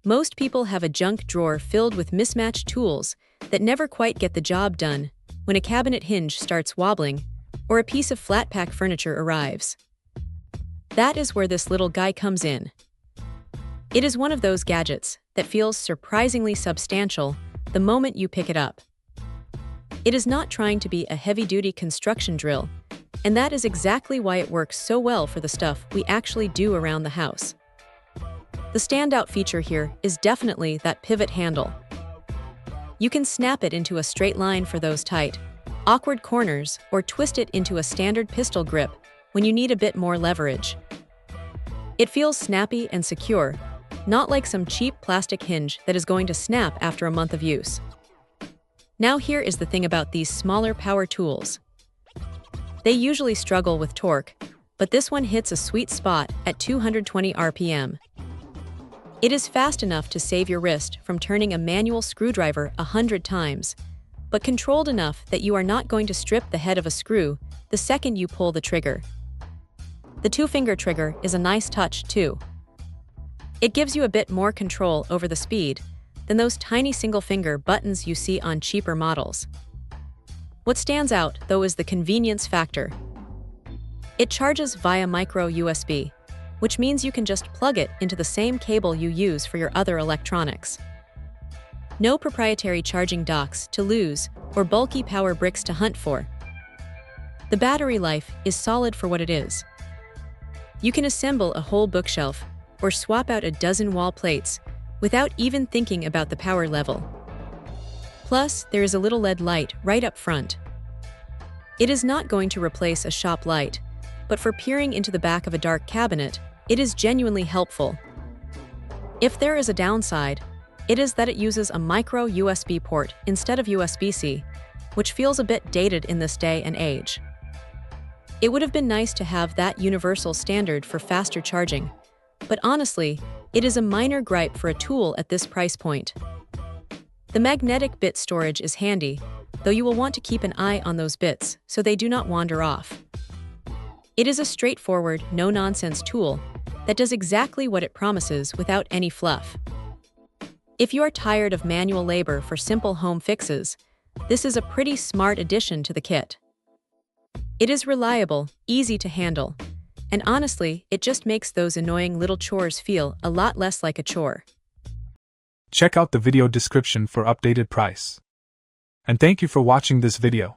Most people have a junk drawer filled with mismatched tools that never quite get the job done when a cabinet hinge starts wobbling or a piece of flat-pack furniture arrives. That is where this little guy comes in. It is one of those gadgets that feels surprisingly substantial the moment you pick it up. It is not trying to be a heavy-duty construction drill, and that is exactly why it works so well for the stuff we actually do around the house. The standout feature here is definitely that pivot handle. You can snap it into a straight line for those tight, awkward corners or twist it into a standard pistol grip when you need a bit more leverage. It feels snappy and secure, not like some cheap plastic hinge that is going to snap after a month of use. Now here is the thing about these smaller power tools. They usually struggle with torque, but this one hits a sweet spot at 220 RPM. It is fast enough to save your wrist from turning a manual screwdriver 100 times, but controlled enough that you are not going to strip the head of a screw the second you pull the trigger. The two-finger trigger is a nice touch, too. It gives you a bit more control over the speed than those tiny single-finger buttons you see on cheaper models. What stands out, though, is the convenience factor. It charges via micro USB, which means you can just plug it into the same cable you use for your other electronics. No proprietary charging docks to lose or bulky power bricks to hunt for. The battery life is solid for what it is. You can assemble a whole bookshelf or swap out a dozen wall plates without even thinking about the power level. Plus, there is a little LED light right up front. It is not going to replace a shop light, but for peering into the back of a dark cabinet, it is genuinely helpful. If there is a downside, it is that it uses a micro USB port instead of USB-C, which feels a bit dated in this day and age. It would have been nice to have that universal standard for faster charging, but honestly, it is a minor gripe for a tool at this price point. The magnetic bit storage is handy, though you will want to keep an eye on those bits so they do not wander off. It is a straightforward, no-nonsense tool that does exactly what it promises without any fluff. If you are tired of manual labor for simple home fixes, this is a pretty smart addition to the kit. It is reliable, easy to handle, and honestly, it just makes those annoying little chores feel a lot less like a chore. Check out the video description for updated price. And thank you for watching this video.